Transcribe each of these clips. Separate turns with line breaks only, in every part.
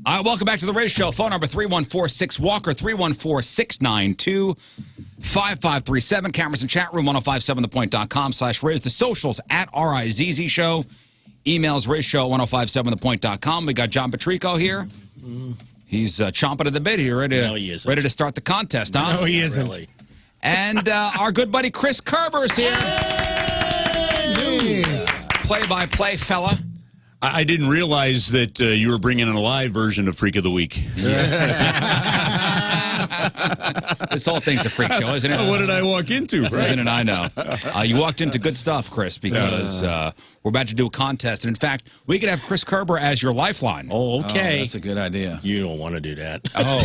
Welcome back to the Rizz Show. Phone number 314-6-WALKER, 314-692-5537. Cameras in chat room, 1057thepoint.com/Rizz. The socials at RIZZ Show. Emails RizzShow1057thepoint.com. We got John Patrico here. He's chomping at the bit here, ready to start the contest, huh?
No, he isn't.
Really.
And our good buddy Chris Kerber's here. Play-by-play fella.
I didn't realize that you were bringing in a live version of Freak of the Week.
This whole thing's a freak show, isn't it?
What did I walk into? Right?
Isn't it? I know. You walked into good stuff, Chris, because we're about to do a contest. And in fact, we could have Chris Kerber as your lifeline.
Oh, okay.
Oh, that's a good idea.
You don't want to do that.
Oh,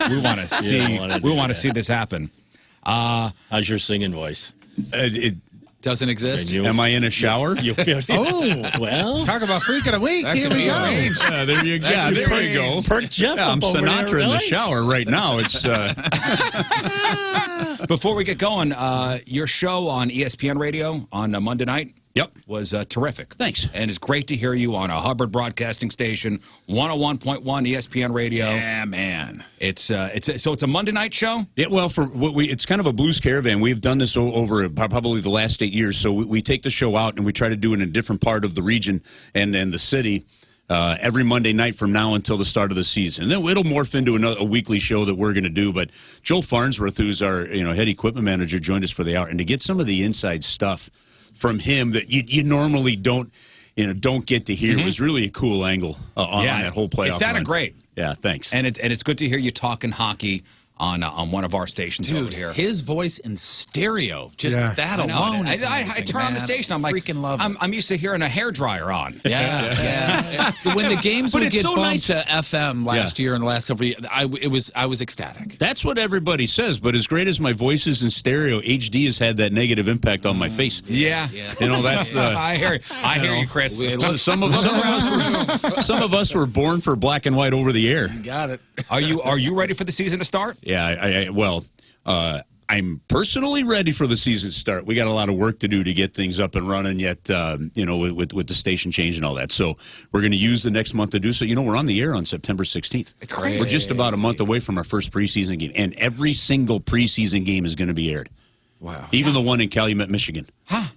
we want to see. We want to see this happen.
How's your singing voice?
It
Doesn't exist.
Am I in a shower?
You feel well.
Talk about Freak of the Week. Here we go.
There you go. There you go.
Perk Jeff
Yeah, I'm
up over
Sinatra
there,
in the
really?
shower right now. It's
Before we get going, your show on ESPN Radio on Monday night was terrific.
Thanks.
And it's great to hear you on a Hubbard broadcasting station, 101.1 ESPN Radio.
Yeah, man.
So it's a Monday night show?
Yeah, well, it's kind of a blues caravan. We've done this over probably the last 8 years. So we take the show out and we try to do it in a different part of the region and the city every Monday night from now until the start of the season. And then it'll morph into a weekly show that we're going to do. But Joel Farnsworth, who's our head equipment manager, joined us for the hour, and to get some of the inside stuff from him that you normally don't get to hear was really a cool angle on that whole playoff.
It sounded great.
Yeah, thanks.
And it's good to hear you talking hockey on one of our stations over here.
His voice in stereo, just that
I know.
alone.
I turn on the station. I'm like,
freaking love it.
I'm used to hearing a hairdryer on.
Yeah. When the games
But
would
it's
get
so
bumped
nice.
to FM last year and the last several years, I was ecstatic.
That's what everybody says, but as great as my voice is in stereo, HD has had that negative impact on my face.
Yeah.
That's the.
I hear you, Chris.
Some of us were born for black and white over the air.
Got it.
Are you ready for the season to start?
Yeah, I'm personally ready for the season to start. We got a lot of work to do to get things up and running yet, with the station change and all that. So we're going to use the next month to do so. We're on the air on September 16th.
It's crazy.
We're just about a month away from our first preseason game, and every single preseason game is going to be aired.
Wow.
Even the one in Calumet, Michigan.
Huh.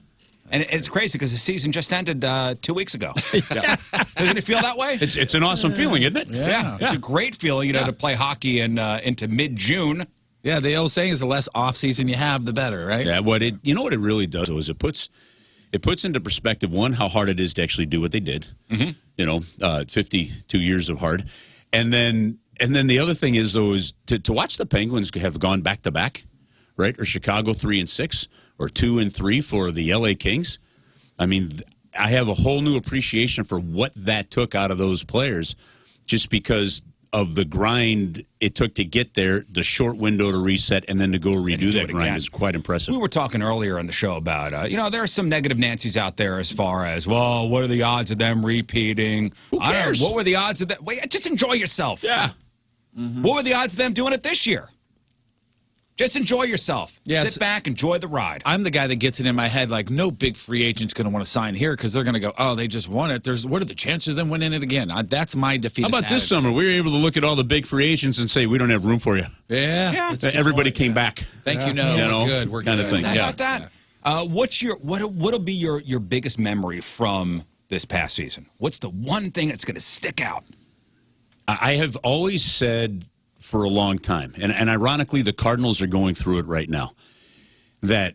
And it's crazy because the season just ended 2 weeks ago. Doesn't it feel that way?
It's an awesome feeling, isn't it?
Yeah. It's a great feeling, to play hockey into mid-June.
Yeah, the old saying is the less off season you have, the better, right?
Yeah, what it really does is it puts into perspective, one, how hard it is to actually do what they did. 52 years of hard, and then the other thing is to watch the Penguins have gone back to back, right? Or Chicago 3-6, or 2-3 for the LA Kings. I mean, I have a whole new appreciation for what that took out of those players, just because of the grind it took to get there, the short window to reset, and then to go redo that grind is quite impressive.
We were talking earlier on the show about, there are some negative Nancy's out there as far as, well, what are the odds of them repeating?
Who cares?
I don't know, what were the odds of that? Wait, just enjoy yourself.
Yeah.
What were the odds of them doing it this year? Just enjoy yourself.
Yes.
Sit back, enjoy the ride.
I'm the guy that gets it in my head like no big free agent's going to want to sign here because they're going to go, oh, they just won it. What are the chances of them winning it again? That's my defeat.
How about this summer? We were able to look at all the big free agents and say, we don't have room for you.
Yeah.
Everybody came back.
Thank you. No, we're good. We're
kind
good.
of thing.
How about that? What'll be your biggest memory from this past season? What's the one thing that's going to stick out?
I have always said for a long time, and ironically, the Cardinals are going through it right now, that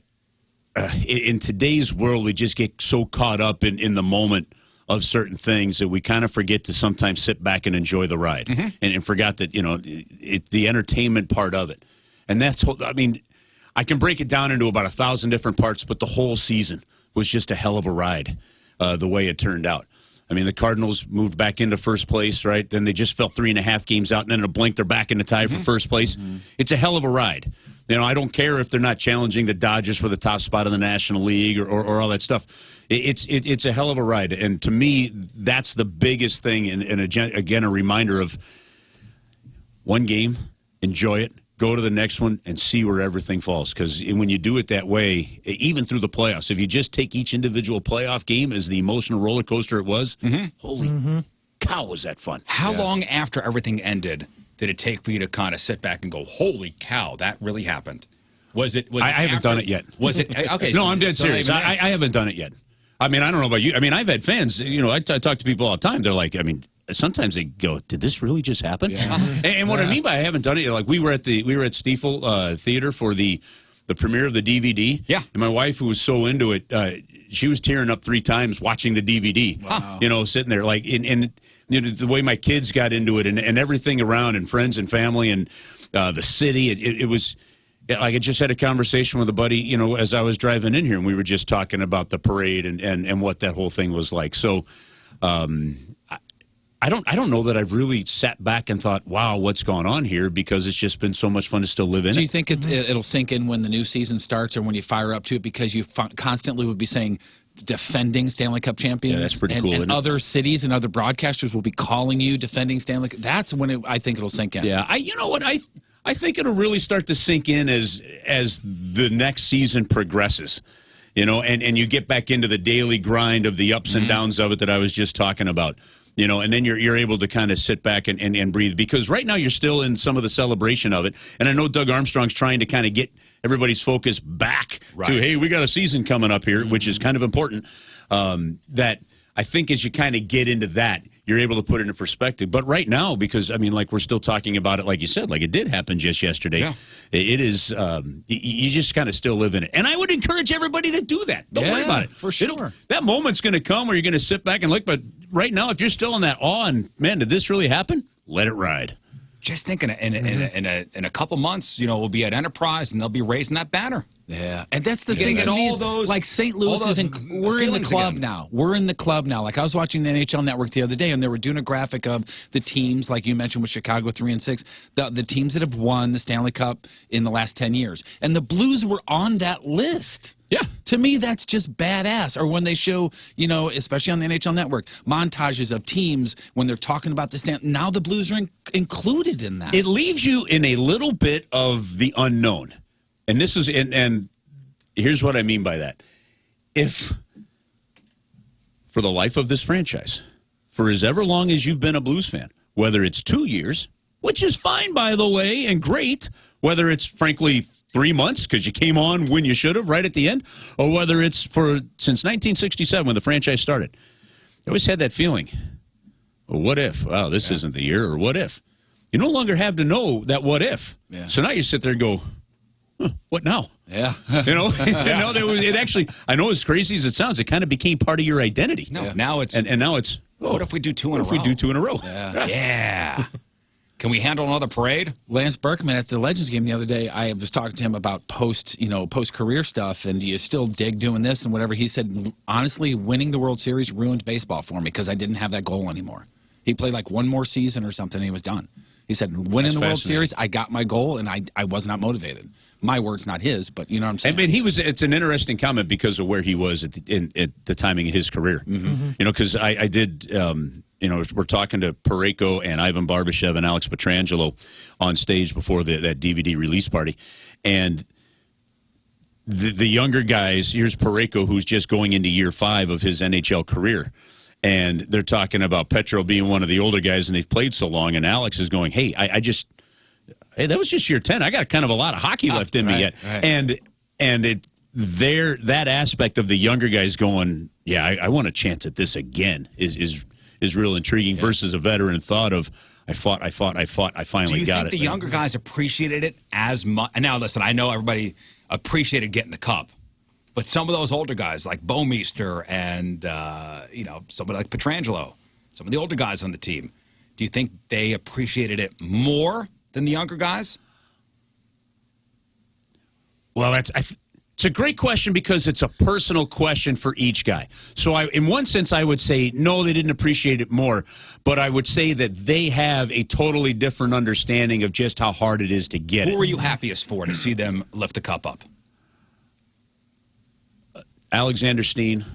in today's world, we just get so caught up in the moment of certain things that we kind of forget to sometimes sit back and enjoy the ride and forgot that, the entertainment part of it. And I can break it down into about 1,000 different parts, but the whole season was just a hell of a ride, the way it turned out. I mean, the Cardinals moved back into first place, right? Then they just fell 3.5 games out, and then in a blink, they're back in the tie for first place. It's a hell of a ride. I don't care if they're not challenging the Dodgers for the top spot in the National League or all that stuff. It's a hell of a ride. And to me, that's the biggest thing. And again, a reminder of one game, enjoy it, go to the next one, and see where everything falls. Because when you do it that way, even through the playoffs, if you just take each individual playoff game as the emotional roller coaster it was, holy cow, was that fun.
How long after everything ended did it take for you to kind of sit back and go, holy cow, that really happened? Was it
I haven't done it yet.
Was it? Okay.
No, I'm dead serious. I haven't done it yet. I mean, I don't know about you. I mean, I've had fans, I talk to people all the time. They're like, I mean, sometimes they go, did this really just happen? Yeah. And what I mean by I haven't done it, like we were at Stiefel Theater for the premiere of the DVD. Yeah. And my wife, who was so into it, she was tearing up 3 times watching the DVD. Wow. Sitting there like, and the way my kids got into it and everything around and friends and family and the city, it was. Like I just had a conversation with a buddy, as I was driving in here, and we were just talking about the parade and what that whole thing was like. So, I don't know that I've really sat back and thought, wow, what's going on here? Because it's just been so much fun to still live in it.
Do you think it'll sink in when the new season starts or when you fire up to it? Because you constantly would be saying defending Stanley Cup champions.
Yeah, that's pretty cool.
And other cities and other broadcasters will be calling you defending Stanley Cup. That's when I think it'll sink in.
Yeah, you know what? I think it'll really start to sink in as the next season progresses, and you get back into the daily grind of the ups and downs of it that I was just talking about, and then you're able to kind of sit back and breathe, because right now you're still in some of the celebration of it. And I know Doug Armstrong's trying to kind of get everybody's focus back to, hey, we got a season coming up here, which is kind of important, that I think as you kind of get into that, you're able to put it into perspective. But right now, because, I mean, like we're still talking about it, like you said, like it did happen just yesterday. Yeah. It is, you just kind of still live in it. And I would encourage everybody to do that. Don't worry about it.
For sure.
That moment's going to come where you're going to sit back and look. But right now, if you're still in that awe and, man, did this really happen? Let it ride.
Just thinking in a couple months, we'll be at Enterprise and they'll be raising that banner.
Yeah, and that's the thing.
All those,
like St. Louis we're in the club now. We're in the club now. Like I was watching the NHL Network the other day, and they were doing a graphic of the teams, like you mentioned with Chicago 3-6, the teams that have won the Stanley Cup in the last 10 years, and the Blues were on that list. Yeah, to me that's just badass. Or when they show, especially on the NHL Network, montages of teams when they're talking about the now the Blues are included in that.
It leaves you in a little bit of the unknown. And this is, and here's what I mean by that. If, for the life of this franchise, for as ever long as you've been a Blues fan, whether it's 2 years, which is fine, by the way, and great, whether it's, frankly, 3 months, because you came on when you should have, right at the end, or whether it's since 1967 when the franchise started, I always had that feeling, well, what if? Wow, this isn't the year, or what if? You no longer have to know that what if. Yeah. So now you sit there and go, what now?
Yeah.
It actually, I know as crazy as it sounds, it kind of became part of your identity.
No, now it's...
And now it's...
what if we do 2 in a row?
What if we do 2 in a row?
Yeah. Can we handle another parade?
Lance Berkman at the Legends game the other day, I was talking to him about post-career stuff, and do you still dig doing this and whatever? He said, honestly, winning the World Series ruined baseball for me because I didn't have that goal anymore. He played like one more season or something, and he was done. He said, winning the World Series, I got my goal, and I was not motivated. My words, not his, but you know what I'm saying?
I mean, it's an interesting comment because of where he was at the timing of his career. Mm-hmm. Because I did, we're talking to Parayko and Ivan Barbashev and Alex Pietrangelo on stage before that DVD release party. And the younger guys, here's Parayko, who's just going into year 5 of his NHL career. And they're talking about Petro being one of the older guys, and they've played so long. And Alex is going, hey, hey, that was just year 10. I got kind of a lot of hockey left in me yet. Right. And that aspect of the younger guys going, yeah, I want a chance at this again is real intriguing versus a veteran thought of, I fought, I finally got it.
Do you think the younger guys appreciated it as much? And now, listen, I know everybody appreciated getting the cup. But some of those older guys like Bouwmeester and, somebody like Pietrangelo, some of the older guys on the team, do you think they appreciated it more than the younger guys?
Well, it's a great question because it's a personal question for each guy. So in one sense, I would say, no, they didn't appreciate it more. But I would say that they have a totally different understanding of just how hard it is to get it.
Who were you happiest for to see them lift the cup up?
Alexander Steen,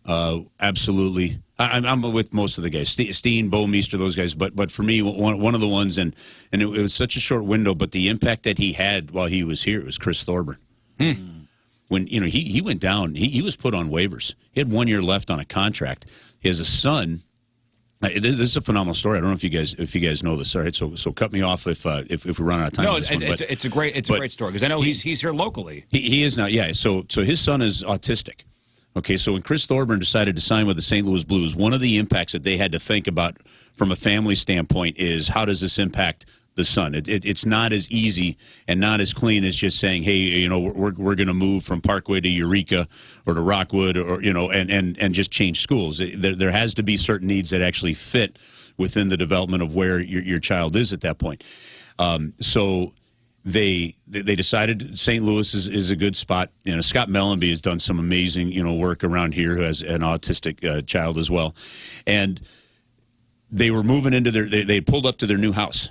absolutely. I'm with most of the guys. Steen, Bouwmeester, those guys. But for me, one of the ones, and it was such a short window, but the impact that he had while he was here was Chris Thorburn. When he went down, he was put on waivers. He had 1 year left on a contract. He has a son This is a phenomenal story. I don't know if you guys know this. All right, so cut me off if we run out of time.
No,
on this one,
it's a great story because I know he's here locally.
He is now. Yeah. So his son is autistic. Okay. So when Chris Thorburn decided to sign with the St. Louis Blues, one of the impacts that they had to think about from a family standpoint is how does this impact the son? It's not as easy and not as clean as just saying, hey, you know, we're going to move from Parkway to Eureka or to Rockwood, or you know, and just change schools. There has to be certain needs that actually fit within the development of where your child is at that point. So they decided St. Louis is a good spot. You know, Scott Mellenby has done some amazing, you know, work around here, who has an autistic child as well, and they were moving into they pulled up to their new house.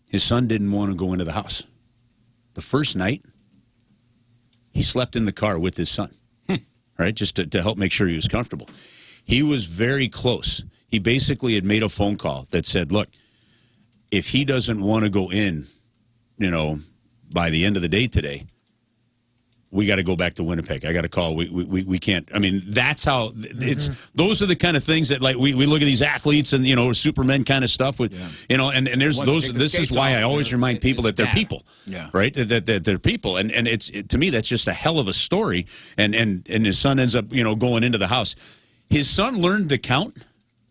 His son didn't want to go into the house. The first night, he slept in the car with his son, right, just to help make sure he was comfortable. He was very close. He basically had made a phone call that said, look, if he doesn't want to go in, you know, by the end of the day today, we got to go back to Winnipeg. I got to call. We can't. I mean, that's how it's. Those are the kind of things that, like, we look at these athletes and, you know, Superman kind of stuff with, you know, and there's those. This is why I always remind people that they're people, right? That they're people, and it's to me that's just a hell of a story. And his son ends up, you know, going into the house. His son learned to count.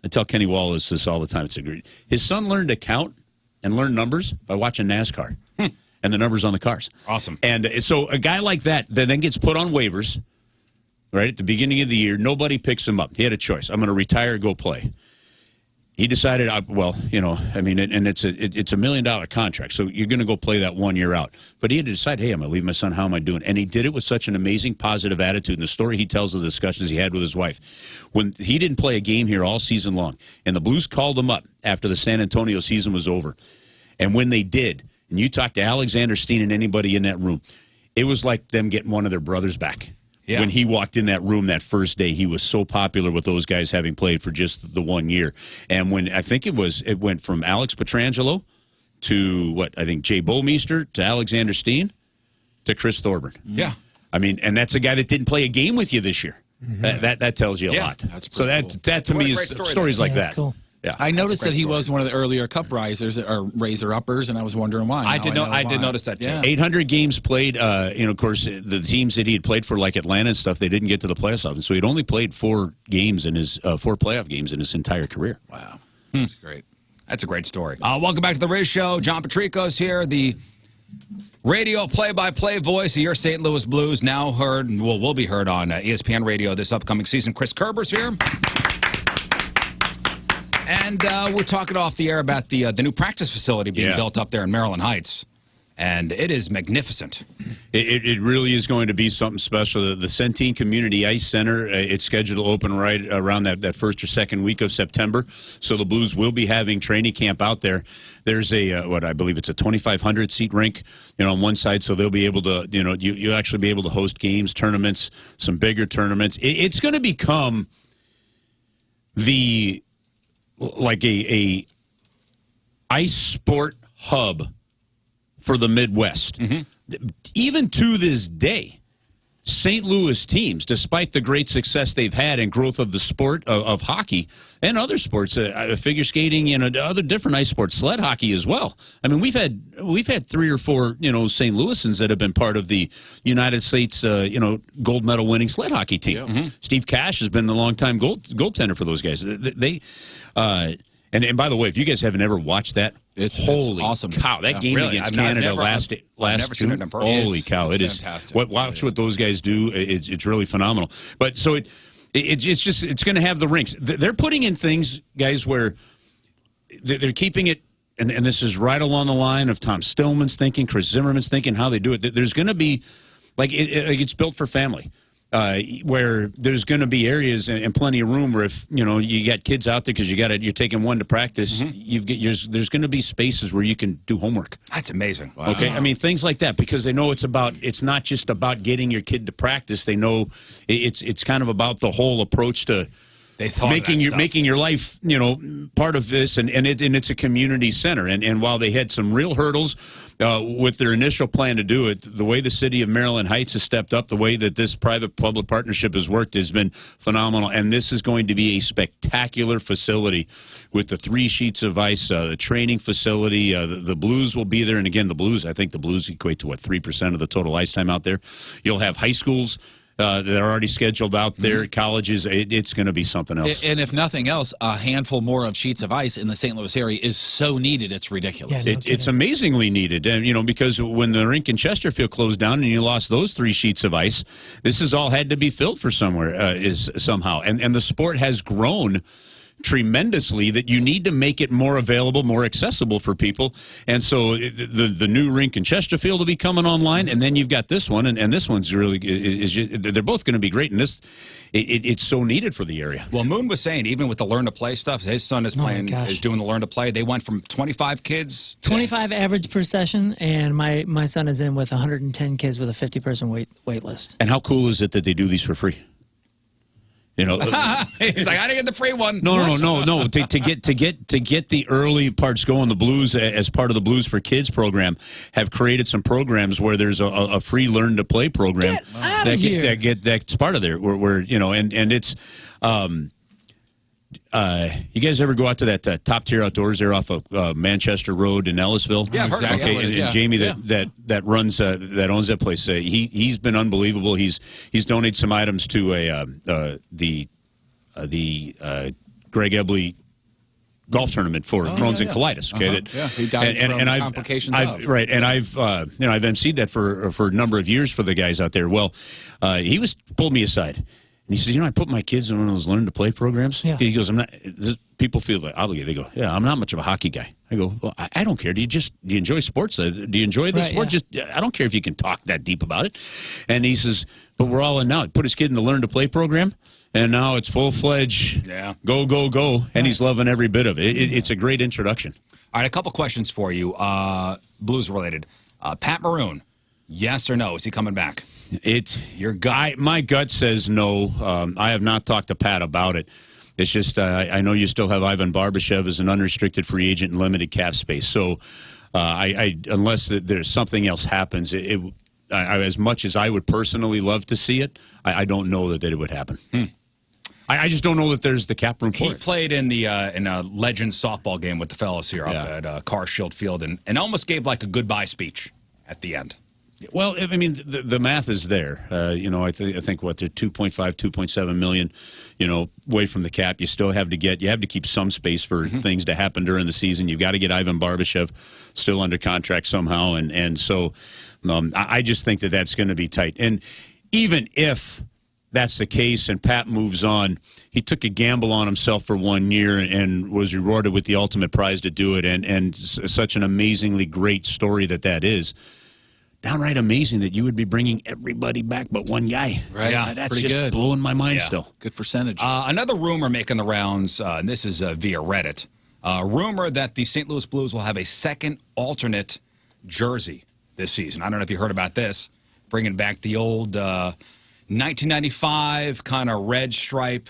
I tell Kenny Wallace this all the time. It's agreed. His son learned to count and learn numbers by watching NASCAR. And the numbers on the cars.
Awesome.
And so a guy like that then gets put on waivers, right, at the beginning of the year. Nobody picks him up. He had a choice. I'm going to retire, go play. He decided, well, you know, I mean, and it's a $1 million contract, so you're going to go play that 1 year out. But he had to decide, hey, I'm going to leave my son. How am I doing? And he did it with such an amazing positive attitude. And the story he tells of the discussions he had with his wife. When he didn't play a game here all season long, and the Blues called him up after the San Antonio season was over. And when they did, and you talk to Alexander Steen and anybody in that room, it was like them getting one of their brothers back. Yeah. When he walked in that room that first day, he was so popular with those guys having played for just the 1 year. And when I think it went from Alex Pietrangelo to Jay Bouwmeester to Alexander Steen to Chris Thorburn.
Yeah.
I mean, and that's a guy that didn't play a game with you this year. That tells you a lot.
That's
so
cool.
that to me is stories like that.
Cool.
Yeah,
I noticed that he was one of the earlier Cup risers or raiser-uppers, and I was wondering why.
I did notice that too.
Yeah.
800 games played. You know, of course, the teams that he had played for, like Atlanta and stuff, they didn't get to the playoffs often. So he'd only played 4 games in his 4 playoff games in his entire career.
Wow, that's great.
That's a great story. Welcome back to the Rizz Show. John Patrico's here, the radio play-by-play voice of your St. Louis Blues, now heard, and will be heard on ESPN Radio this upcoming season. Chris Kerber's here. And we're talking off the air about the new practice facility being built up there in Maryland Heights. And it is magnificent.
It really is going to be something special. The Centene Community Ice Center, it's scheduled to open right around that first or second week of September. So the Blues will be having training camp out there. There's I believe it's a 2,500 seat rink, you know, on one side. So they'll be able to, you know, you'll actually be able to host games, tournaments, some bigger tournaments. It's going to become like a ice sport hub for the Midwest. Even to this day, St. Louis teams, despite the great success they've had and growth of the sport of hockey and other sports, figure skating and other different ice sports, sled hockey as well. I mean, we've had 3 or 4, you know, St. Louisans that have been part of the United States, you know, gold medal winning sled hockey team. Steve Cash has been a longtime goaltender for those guys. And by the way, if you guys haven't ever watched that,
it's awesome.
Cow, that game against Canada last
seen it in person.
Holy cow, it is fantastic. Watch what those guys do. It's really phenomenal. But so it's going to have the rinks. They're putting in things, guys, where they're keeping it, and this is right along the line of Tom Stillman's thinking, Chris Zimmerman's thinking, how they do it. There's going to be it's built for family. Where there's going to be areas and plenty of room where if you know you got kids out there because you're taking one to practice, there's going to be spaces where you can do homework.
That's amazing.
Wow. Okay, I mean things like that because they know it's not just about getting your kid to practice. They know it's kind of about the whole approach to
They thought
making your life, part of this, and it's a community center. And while they had some real hurdles with their initial plan to do it, the way the city of Maryland Heights has stepped up, the way that this private-public partnership has worked has been phenomenal. And this is going to be a spectacular facility with the 3 sheets of ice, the training facility. The Blues will be there. And again, I think the Blues equate to, 3% of the total ice time out there. You'll have high schools that are already scheduled out there, colleges. It's going to be something else.
And if nothing else, a handful more of sheets of ice in the St. Louis area is so needed, it's ridiculous.
Yeah,
it's amazingly needed. And, because when the rink in Chesterfield closed down and you lost those 3 sheets of ice, this has all had to be filled for somehow. And the sport has grown tremendously that you need to make it more available, more accessible for people. And so the new rink in Chesterfield will be coming online, and then you've got this one, and this one's really they're both going to be great, and it's so needed for the area.
Well, Moon was saying, even with the Learn to Play stuff, his son is doing the Learn to Play. They went from 25 kids.
25 average per session, and my son is in with 110 kids with a 50-person wait list.
And how cool is it that they do these for free?
He's like, I didn't get the free one.
No. To get the early parts going, the Blues, as part of the Blues for Kids program, have created some programs where there's a free Learn to Play program that's part of there. Where and it's. You guys ever go out to that Top Tier Outdoors there off of Manchester Road in Ellisville?
Yeah,
exactly. Okay, and Jamie that runs that owns that place. He's been unbelievable. He's donated some items to the Greg Ebley golf tournament for Crohn's and colitis. Okay,
he died from complications.
Right, and I've emceed that for a number of years for the guys out there. Well, he pulled me aside. And he says, I put my kids in one of those Learn to Play programs. Yeah. He goes, people feel like obligated. They go, yeah, I'm not much of a hockey guy. I go, well, I don't care. Do you enjoy sports? Do you enjoy the sport? Yeah. I don't care if you can talk that deep about it. And he says, but we're all in now. He put his kid in the Learn to Play program, and now it's full-fledged. Yeah. Go. And he's loving every bit of it. It's a great introduction.
All right, a couple questions for you, Blues related. Pat Maroon, yes or no? Is he coming back?
Your guy. My gut says no. I have not talked to Pat about it. It's just I know you still have Ivan Barbashev as an unrestricted free agent and limited cap space. So unless there's something else happens, as much as I would personally love to see it, I don't know that it would happen. I just don't know that there's the cap room for it.
He played in a Legends softball game with the fellas here up at Car Shield Field and almost gave like a goodbye speech at the end.
Well, I mean, the math is there. I think they're 2.5, 2.7 million, away from the cap. You still have to keep some space for things to happen during the season. You've got to get Ivan Barbashev still under contract somehow, and so I just think that's going to be tight. And even if that's the case and Pat moves on, he took a gamble on himself for 1 year and was rewarded with the ultimate prize to do it, and such an amazingly great story that is. Downright amazing that you would be bringing everybody back but one guy.
Right. Yeah,
that's just good. Blowing my mind still.
Good percentage.
Another rumor making the rounds, and this is via Reddit, rumor that the St. Louis Blues will have a second alternate jersey this season. I don't know if you heard about this. Bringing back the old 1995 kind of red stripe.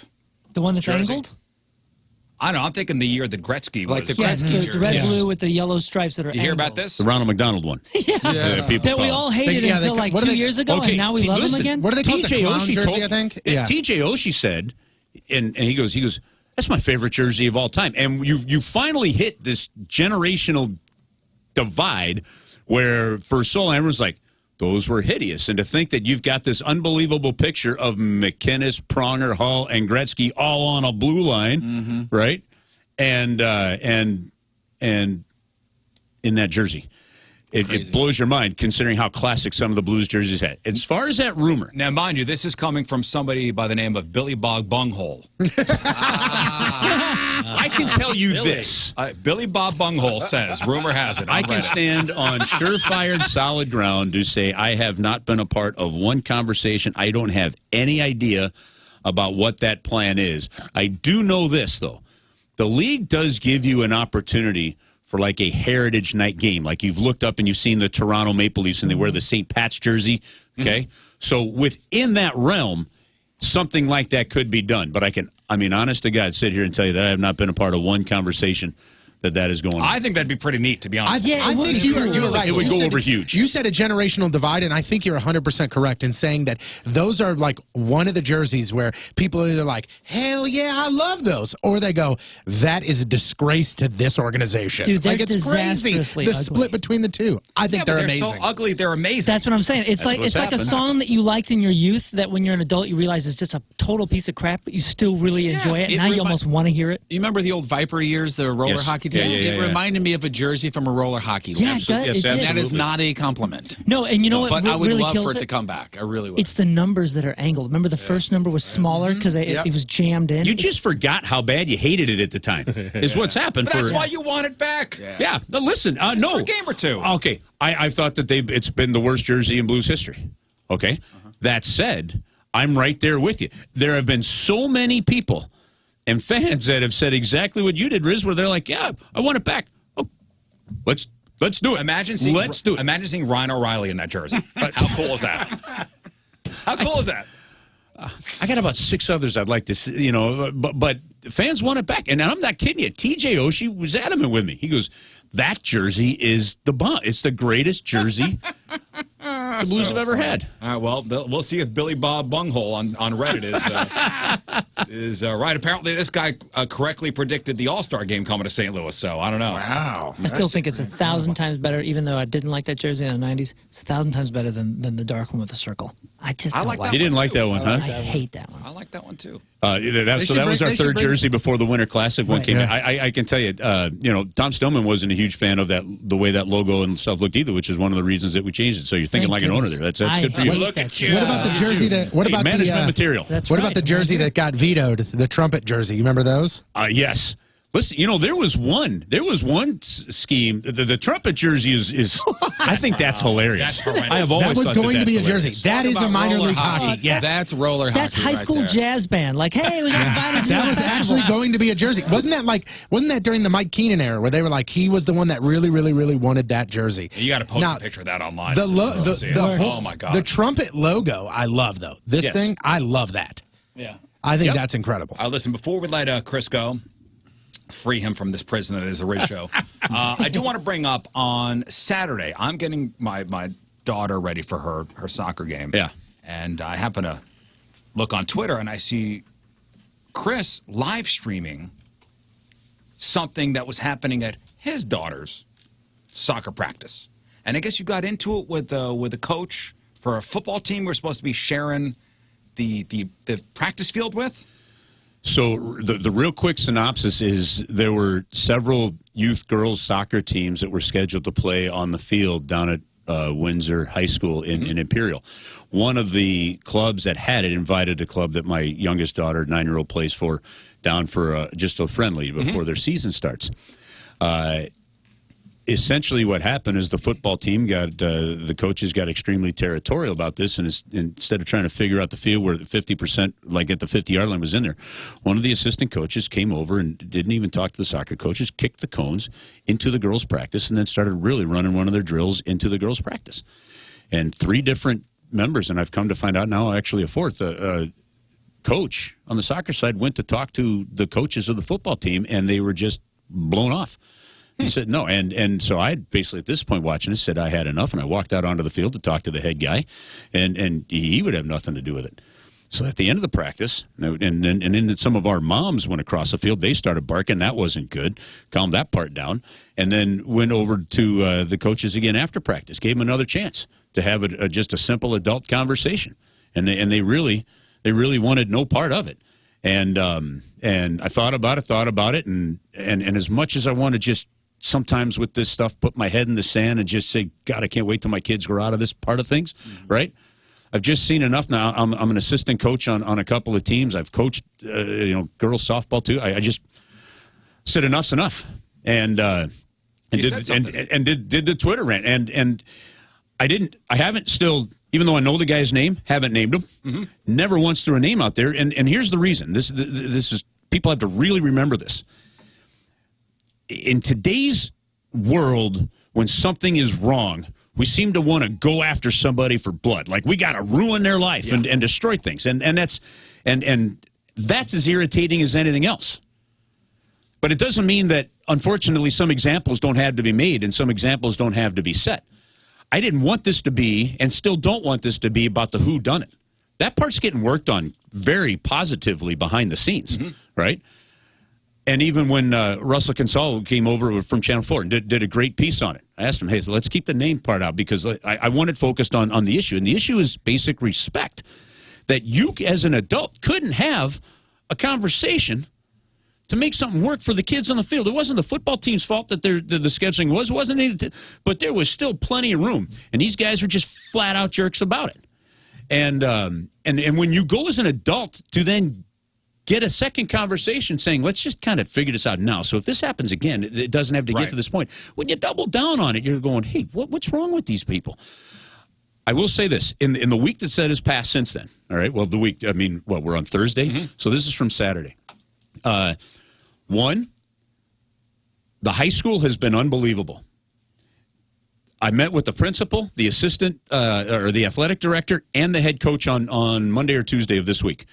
The one that's
jersey.
angled?
I don't know. I'm thinking the year that Gretzky was.
Like the Gretzky
the red, blue with the yellow stripes that are
You hear about this?
The Ronald McDonald one.
That we all hated until like 2 years ago, and now we love them again?
What are they called? The clown jersey, I think?
Yeah. TJ Oshie said, and he goes, that's my favorite jersey of all time. And you finally hit this generational divide where for so long everyone's like, those were hideous. And to think that you've got this unbelievable picture of McInnes, Pronger, Hull, and Gretzky all on a blue line, right? And in that jersey. It blows your mind considering how classic some of the Blues jerseys had. As far as that rumor.
Now, mind you, this is coming from somebody by the name of Billy Bob Bunghole.
I can tell you this.
Billy Bob Bunghole says, rumor has it.
I can stand on surefire solid ground to say I have not been a part of one conversation. I don't have any idea about what that plan is. I do know this, though. The league does give you an opportunity for like a heritage night game. Like you've looked up and you've seen the Toronto Maple Leafs and they wear the St. Pat's jersey. Okay. So within that realm, something like that could be done. But I mean, honest to God, sit here and tell you that I have not been a part of one conversation that is going on.
I think that'd be pretty neat, to be honest.
I think you're right.
It would go over huge.
You said a generational divide, and I think you're 100% correct in saying that those are like one of the jerseys where people are either like, hell yeah, I love those, or they go, that is a disgrace to this organization.
Dude, they're
like, it's crazy,
disastrously
the
ugly.
split between the two. I think they're amazing.
They're so ugly, they're amazing.
That's what I'm saying. It's like a song that you liked in your youth that when you're an adult you realize it's just a total piece of crap, but you still really enjoy it. And now you almost want to hear it.
You remember the old Viper years, the roller hockey team? It reminded me of a jersey from a roller hockey league.
Yeah, it did.
That is not a compliment.
No, and you know what?
But I would
really
love for it
kills
to come back. I really would.
It's the numbers that are angled. Remember the first number was smaller because it was jammed in?
You just forgot how bad you hated it at the time, is what's happened.
But that's why you want it back.
Yeah. No, listen, no.
For a game or two.
Okay, I thought that it's been the worst jersey in Blues history. Okay? That said, I'm right there with you. There have been so many people and fans that have said exactly what you did, Rizz, where they're like, yeah, I want it back. Oh, let's do it.
Imagine seeing Ryan O'Reilly in that jersey. How cool is that? How cool is that?
I got about 6 others I'd like to see, but fans want it back. And I'm not kidding you. TJ Oshie was adamant with me. He goes, that jersey is the bomb. It's the greatest jersey the Blues have ever had.
All right, well, we'll see if Billy Bob Bunghole on Reddit is right. Apparently, this guy correctly predicted the All-Star game coming to St. Louis, so I don't know.
Wow.
I still think it's 1,000 times better, even though I didn't like that jersey in the 90s. It's 1,000 times better than the dark one with the circle. I just don't like
You didn't like that one, huh?
I hate that one.
I like that one, too.
That was our third jersey before the Winter Classic one came in. I can tell you, Tom Stillman wasn't a huge fan of the way that logo and stuff looked either, which is one of the reasons that we changed it. So you're thinking like an owner there. That's good for you.
Look at you.
What about the jersey
management material?
What about the jersey that got vetoed? The trumpet jersey. You remember those?
Yes. Listen, there was one scheme. The trumpet jersey is I think that's hilarious.
That's horrendous.
I have always
that was
thought
going to be a
hilarious.
jersey. That is a minor league hockey. Yeah,
that's roller hockey.
That's high school jazz band. Like, hey, we got invited to
that
a
was
festival.
actually going to be a jersey. Wasn't that during the Mike Keenan era where they were like, he was the one that really, really, really wanted that jersey?
You got to post a picture of that online.
Oh
my God.
The trumpet logo, I love though. This thing, I love that.
Yeah,
I think that's incredible.
Listen, before we let Chris go, free him from this prison that is the Rizz Show. I do want to bring up on Saturday, I'm getting my daughter ready for her soccer game.
Yeah.
And I happen to look on Twitter and I see Chris live streaming something that was happening at his daughter's soccer practice. And I guess you got into it with a coach for a football team we're supposed to be sharing the practice field with.
So the real quick synopsis is there were several youth girls soccer teams that were scheduled to play on the field down at Windsor High School in Imperial. One of the clubs that had it invited a club that my youngest daughter, 9-year-old, plays for down for just a friendly before their season starts. Essentially what happened is the football team the coaches got extremely territorial about this, and instead of trying to figure out the field where the 50%, like at the 50-yard line, was in there, one of the assistant coaches came over and didn't even talk to the soccer coaches, kicked the cones into the girls' practice, and then started really running one of their drills into the girls' practice. And 3 different members, and I've come to find out now actually a 4th, coach on the soccer side went to talk to the coaches of the football team, and they were just blown off. He said no, and so I basically at this point watching it said I had enough, and I walked out onto the field to talk to the head guy, and he would have nothing to do with it. So at the end of the practice, and then some of our moms went across the field. They started barking. That wasn't good. Calmed that part down, and then went over to the coaches again after practice. Gave them another chance to have just a simple adult conversation, and they really wanted no part of it. And I thought about it, and as much as I want to just sometimes with this stuff put my head in the sand and just say, God, I can't wait till my kids grow out of this part of things, right? I've just seen enough now. I'm an assistant coach on a couple of teams. I've coached girls softball too. I just said enough's enough, and did the Twitter rant, and I haven't still, even though I know the guy's name, haven't named him. Never once threw a name out there. And here's the reason. This is people have to really remember this. In today's world, when something is wrong, we seem to want to go after somebody for blood. Like, we got to ruin their life and destroy things. And that's as irritating as anything else. But it doesn't mean that, unfortunately, some examples don't have to be made and some examples don't have to be set. I didn't want this to be, and still don't want this to be, about the whodunit. That part's getting worked on very positively behind the scenes, right? And even when Russell Consol came over from Channel 4 and did a great piece on it, I asked him, hey, so let's keep the name part out, because I want it focused on the issue. And the issue is basic respect, that you as an adult couldn't have a conversation to make something work for the kids on the field. It wasn't the football team's fault that the scheduling was. It wasn't anything, but there was still plenty of room. And these guys were just flat out jerks about it. And when you go as an adult to then get a second conversation saying, let's just kind of figure this out now. So if this happens again, it doesn't have to get to this point. When you double down on it, you're going, hey, what's wrong with these people? I will say this. In the week that has passed since then, all right, well, the week, I mean, we're on Thursday? So this is from Saturday. One, the high school has been unbelievable. I met with the principal, the assistant, or the athletic director, and the head coach on Monday or Tuesday of this week.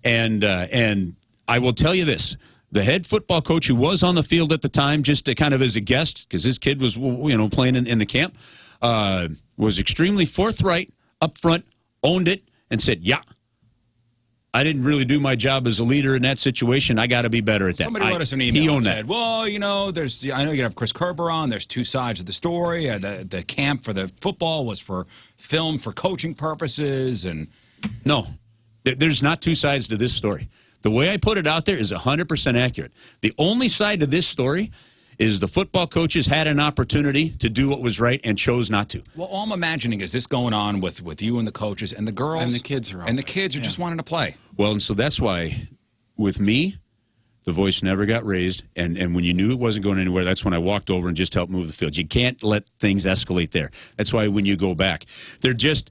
And I will tell you this. The head football coach, who was on the field at the time, just to kind of as a guest, because his kid was, playing in the camp, was extremely forthright, up front, owned it, and said, yeah, I didn't really do my job as a leader in that situation. I got to be better at that.
Somebody wrote us an email and said, well, I know you have Chris Kerber on. There's two sides of the story. The camp for the football was for film for coaching purposes. And
no, there's not two sides to this story. The way I put it out there is 100% accurate. The only side to this story is the football coaches had an opportunity to do what was right and chose not to.
Well, all I'm imagining is this going on with you and the coaches and the girls.
And the kids are
just wanting to play.
Well, and so that's why, with me, the voice never got raised. And when you knew it wasn't going anywhere, that's when I walked over and just helped move the field. You can't let things escalate there. That's why when you go back, they're just...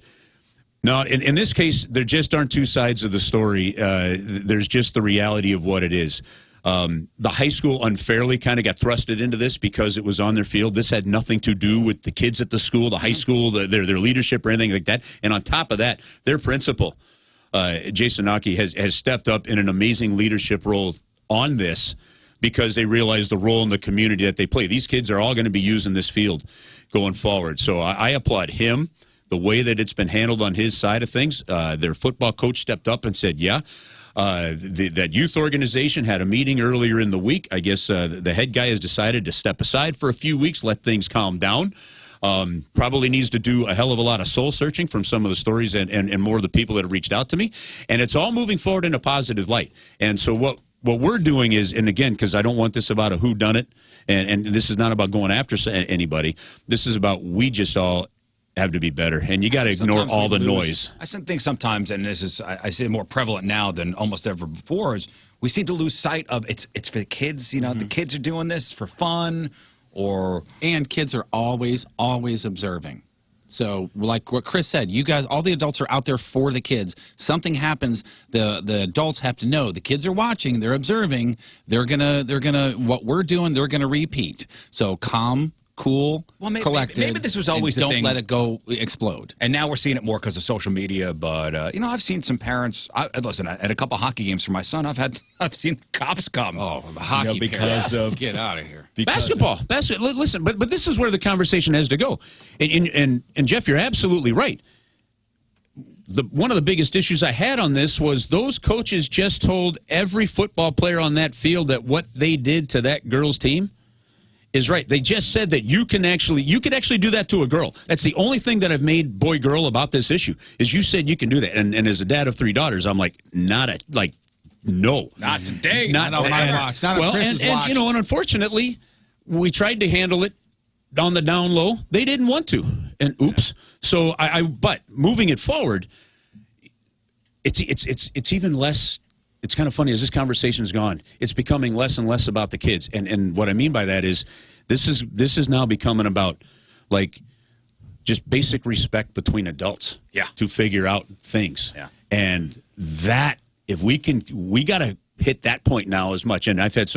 No, in this case, there just aren't two sides of the story. There's just the reality of what it is. The high school unfairly kind of got thrusted into this because it was on their field. This had nothing to do with the kids at the school, the high school, their leadership or anything like that. And on top of that, their principal, Jason Naki, has stepped up in an amazing leadership role on this because they realize the role in the community that they play. These kids are all going to be using this field going forward. So I applaud him. The way that it's been handled on his side of things, their football coach stepped up and said, yeah. That youth organization had a meeting earlier in the week. I guess the head guy has decided to step aside for a few weeks, let things calm down. Probably needs to do a hell of a lot of soul searching from some of the stories and more of the people that have reached out to me. And it's all moving forward in a positive light. And so what we're doing is, and again, because I don't want this about a whodunit, and this is not about going after anybody. This is about we just all have to be better, and you got to ignore all the noise.
I think sometimes, and this is I see it more prevalent now than almost ever before, is we seem to lose sight of it's for the kids. The kids are doing this for fun,
and kids are always observing. So, like what Chris said, you guys, all the adults are out there for the kids. Something happens, the adults have to know the kids are watching, they're observing. They're gonna what we're doing, they're gonna repeat. So calm. Cool, collected.
Maybe this was always the thing.
Don't let it go explode.
And now we're seeing it more because of social media. But I've seen some parents. Listen, at a couple hockey games for my son, I've seen cops come.
Oh, hockey
because of
get out of here.
Basketball. Listen, but this is where the conversation has to go. And Jeff, you're absolutely right. One of the biggest issues I had on this was those coaches just told every football player on that field that what they did to that girl's team is right. They just said that you could actually do that to a girl. That's the only thing that I've made boy-girl about this issue, is you said you can do that. And as a dad of 3 daughters, I'm like, no.
Not today.
Not on my watch. Not on Chris's watch.
And unfortunately, we tried to handle it on the down low. They didn't want to. And oops. So but moving it forward, it's even less. It's kind of funny as this conversation's gone. It's becoming less and less about the kids, and what I mean by that is, this is now becoming about like just basic respect between adults.
Yeah.
To figure out things.
Yeah.
And that if we got to hit that point now as much. And I've had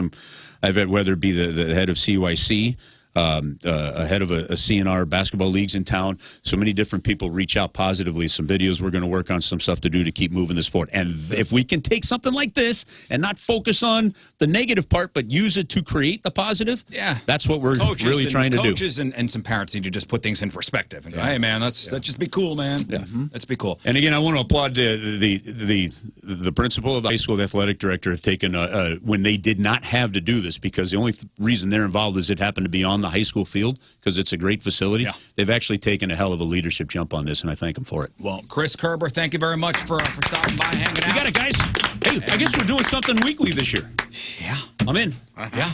whether it be the head of CYC, ahead of a CNR basketball leagues in town. So many different people reach out positively. Some videos we're going to work on, some stuff to do to keep moving this forward. And if we can take something like this and not focus on the negative part, but use it to create the positive, that's what we're really trying to do.
Coaches and some parents need to just put things in perspective and go, hey, man, let's just be cool, man.
Yeah.
Let's be cool.
And again, I want to applaud the principal of the high school, the athletic director, have taken when they did not have to do this, because the only reason they're involved is it happened to be on the high school field because it's a great facility. Yeah. They've actually taken a hell of a leadership jump on this, and I thank them for it.
Well, Chris Kerber, thank you very much for stopping by, hanging out.
You got it, guys. Hey, I guess we're doing something weekly this year.
Yeah.
I'm in.
Yeah.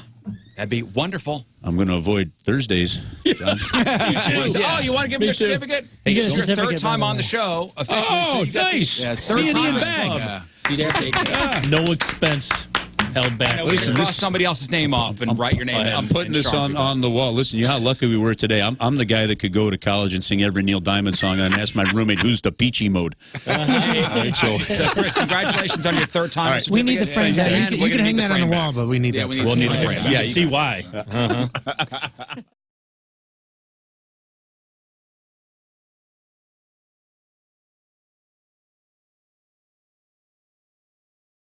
That'd be wonderful.
I'm going to avoid Thursdays. John.
Oh, you want to give me a certificate? Hey, it's your third time on the show officially.
Oh,
so
nice.
Yeah, third time
bag. No expense held back.
Listen, cross somebody else's name off and write your name in.
I'm putting this on the wall. Listen, you know how lucky we were today. I'm the guy that could go to college and sing every Neil Diamond song and ask my roommate who's the peachy mode.
So, Chris, congratulations on your third time.
Right. We need the frame back.
You can hang that on the wall, but we need that frame.
We'll need the frame back.
Yeah, you see why.